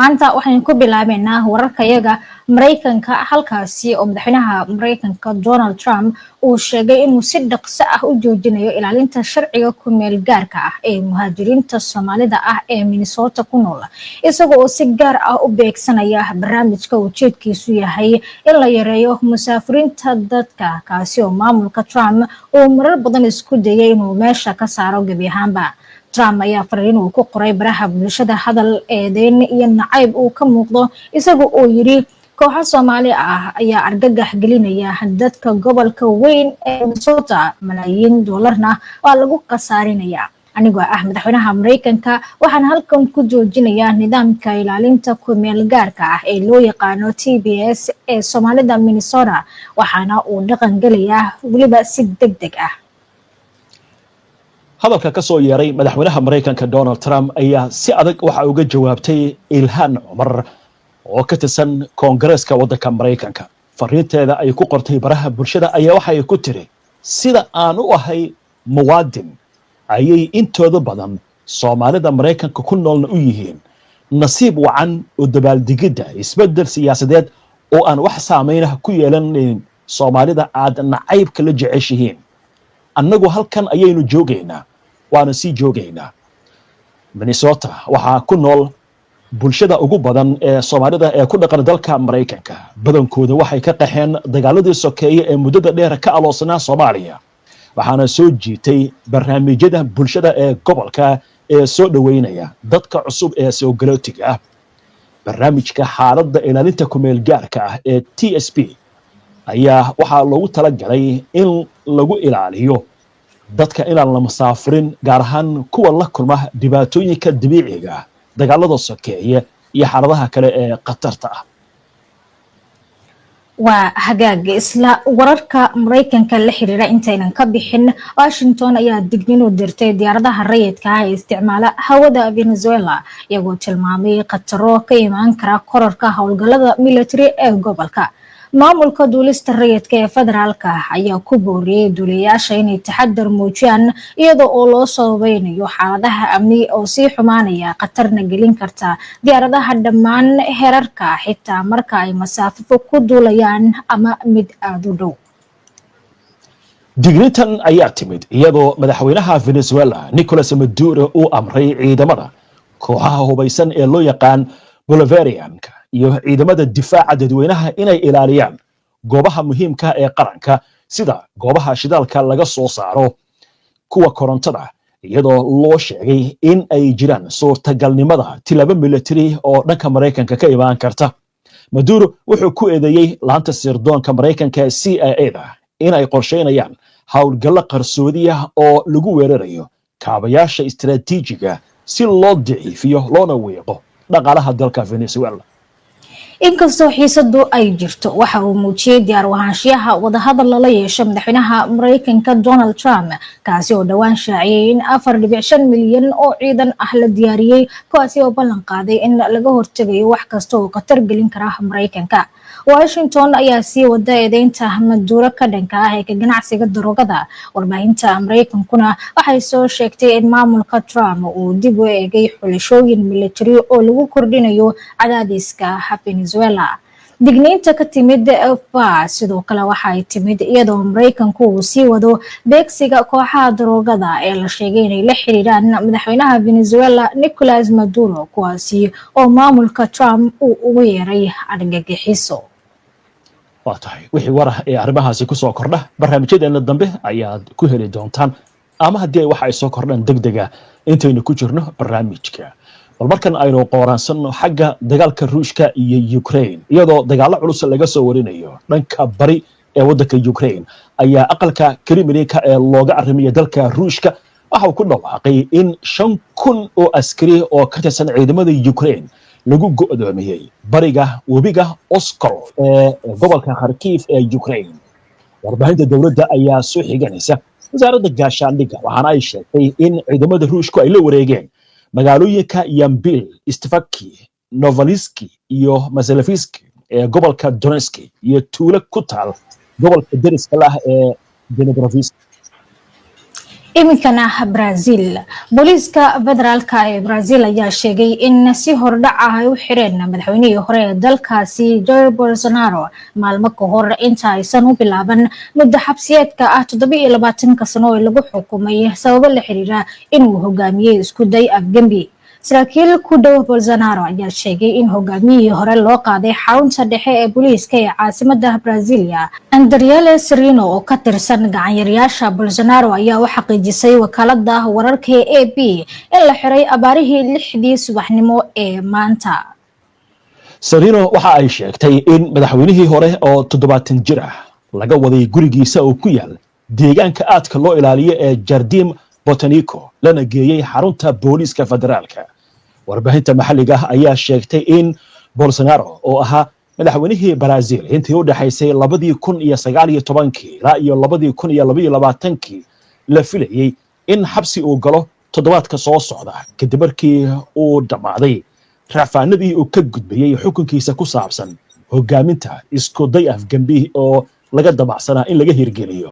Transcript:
maanta waxaan ku bilaabeynaa wararka iyaga Mareykanka halkaasi oo madaxweynaha Mareykanka Donald Trump uu sheegay inuu si dhaqso ah u joojinayo ilaalinta sharciga ku meel gaarka ah ee muhaajiriinta Soomaalida ah ee Minnesota ku nool isagoo si gaar ah u beegsanaya barnaamijka ujeedkiisu yahay in la yareeyo musaafiriinta dadka kaasi oo maamulka Trump uu marar badan isku dayay inuu meesha ka saaro gabi ahaanba. Trump ayaa fariin uu ku qoray baraha bulshada hadal eedeyn iyo nacayb uu ka muuqdo isagoo uu yiri kooxo Soomaali ah ayaa argagax gelinaya dadka gobolka weyn ee Minnesota malaayiin doolarna waa lagu qasaarinaya. Anigoo ah madaxweynaha Mareykanka waxaan halkan ku joojinayaa nidaamka ilaalinta ku meel gaarka ah ee loo yaqaano TPS ee Soomaalida Minnesota waxaana uu dhaqan gelayaa waliba si degdeg ah. hadalka ka soo yeeray madaxweynaha Mareykanka Donald Trump ayaa si adag waxa uga jawaabtay Ilhan Omar oo ka tirsan Koongareeska waddanka Mareykanka. Fariinteeda ay ku qortay baraha bulshada ayaa waxa ay ku tiri sida aan u ahay muwaadin ayay intooda badan Soomaalida Mareykanka ku noolna u yihiin nasiib wacan oo dabaaldigida isbedel siyaasadeed oo aan wax saameyn ku yeelanayn Soomaalida aad nacaybka la jeceshihiin. annagu halkan ayaynu joogaynaa waana sii joogaynaa. Minnesota waxaa ku nool bulshada ugu badan ee Soomaalida ee ku dhaqan dalka Mareykanka. badankooda waxay ka qaxeen dagaaladii sokeeye ee muddada dheer ka aloosnaa Soomaaliya waxaana soo jiitay barnaamijyada bulshada ee gobolka ee soo dhaweynaya dadka cusub ee soo galootiga ah. barnaamijka xaaladda ilaalinta ku meel gaarka ah ee TSP ayaa waxaa loogu talagalay in lagu ilaaliyo dadka inaan la musaafirin gaar ahaan kuwa la kulma dhibaatooyinka dabiiciga ah dagaalada sokeeye iyo xaaladaha kale ee khatarta ah. waa hagaag isla wararka Mareykanka la xiriira intaynan ka bixin Washington ayaa digniin u dirtay diyaaradaha rayidka ah ee isticmaala hawada Venezuela iyagoo tilmaamay khataro ka imaan kara kororka howlgallada military ee gobolka. maamulka duulista rayidka ee federaalka ayaa ku booriyay duuliyaasha inay taxadar muujiyaan iyadoo oo loo sabaynayo xaaladaha amni oo sii xumaanaya khatarna gelin karta diyaaradaha dhammaan heerarka xitaa marka ay masaafo ku duulayaan ama mid aad u dhow. digniintan ayaa timid iyadoo madaxweynaha Venezuela Nicolas Maduro uu amray ciidamada kooxaha hubaysan ee loo yaqaan Bolivarianka iyo ciidamada difaaca dadweynaha inay ilaaliyaan goobaha muhiimka ee qaranka sida goobaha shidaalka laga soo saaro kuwa korontada iyadoo loo sheegay in ay jiraan suurtagalnimada tilaabo military oo dhanka Mareykanka ka imaan karta. Maduro wuxuu ku eedeeyay laanta sirdoonka Mareykanka CIA-da in ay qorsheynayaan howlgallo qarsoodi ah oo lagu weerarayo kaabayaasha istiraatiijiga si loo daciifiyo loona weeqo dhaqaalaha dalka Venezuela. inkastoo xiisadu ay jirto waxa uu muujiyay diyaar u ahaanshiyaha wadahadal lala yeesho madaxweynaha Mareykanka Donald Trump kaasi oo dhawaan shaaciyay in 4.5 milyan oo ciidan ah la diyaariyay kaasi oo ballan qaaday in laga hortagayo wax kasta oo khatar gelin kara Mareykanka. Washington ayaa sii wada eedeynta Maduro ka dhanka ah ee ganacsiga daroogada. warbaahinta Mareykankuna waxay soo sheegtay in maamulka Trump uu dib u eegay xulashooyin military oo lagu kordhinayo cadaadiska Venezuela. digniinta ka timid sidoo kale waxay timid iyadoo Mareykanku uu sii wado beegsiga kooxaha daroogada ee la sheegay inay la xiriiraan madaxweynaha Venezuela Nicolas Maduro kuwaasi oo maamulka Trump uu ugu yeeray argagixiso. waatahay wixii warah ee arrimahaasi ku soo kordha barnaamijyadeena dambe ayaad ku heli doontaan ama haddii waxa ay soo kordhaan degdega intaynu ku jirno barnaamijka. bal markan aynu qooraansanno xagga dagaalka Ruushka iyo Ukraine iyadoo dagaalo culus laga soo warinayo dhanka bari ee waddanka Ukraine ayaa aqalka Kremlinka ee looga arrimiyo dalka Ruushka waxa uu ku dhawaaqay in 5,000 oo askari oo ka tirsan ciidamada Ukraine lagu go'doomiyay bariga webiga Oskol ee gobolka Kharkiv ee Ukraine. warbaahinta dawladda ayaa soo xiganaysa wasaaradda gaashaandhigga waxaana ay sheegtay in ciidamada Ruushku ay la wareegeen magaalooyinka Yambil, Istvaki, Novaliski iyo Mazalaviski ee gobolka Donetsk iyo tuulo ku taal gobolka deriska ah ee Dnipropetrovsk. iminkana Brazil booliiska federaalka ee Brazil ayaa sheegay in si hordhac ah ay u xireen madaxweynihii hore ee dalkaasi Jair Bolsonaro maalmo ka hor inta aysan u bilaaban muddo xabsiyeedka 27 sano oo lagu xukumay sababo la xiriira inuu hogaamiyay isku day afgembi. saraakiil ku dhow Bolsonaro ayaa sheegay in hogaamiyihii hore loo qaaday xarunta dhexe ee booliiska ee caasimadda Brasilia. Andriele Serino oo ka tirsan gacanyareyaasha Bolsonaro ayaa u xaqiijisay wakaaladda wararka ee AP in la xiray abaarihii 6dii subaxnimo ee maanta. Serino waxa ay sheegtay in madaxweynihii hore oo 70 jir ah laga waday gurigiisa oo ku yaal deegaanka aadka loo ilaaliyo ee Jardim Botanico lana geeyay xarunta booliiska federaalka. warbaahinta maxalliga ah ayaa sheegtay in Bolsonaro oo ahaa madaxweynihii Brazil intii u dhaxaysay 2019 ilaa 2022 la filayay in xabsi uu galo toddobaadka soo socda kadib markii uu dhamaaday raafaanadii uu ka gudbiyay xukunkiisa ku saabsan hogaaminta isku day afgembi oo laga damacsanaa in laga hirgeliyo.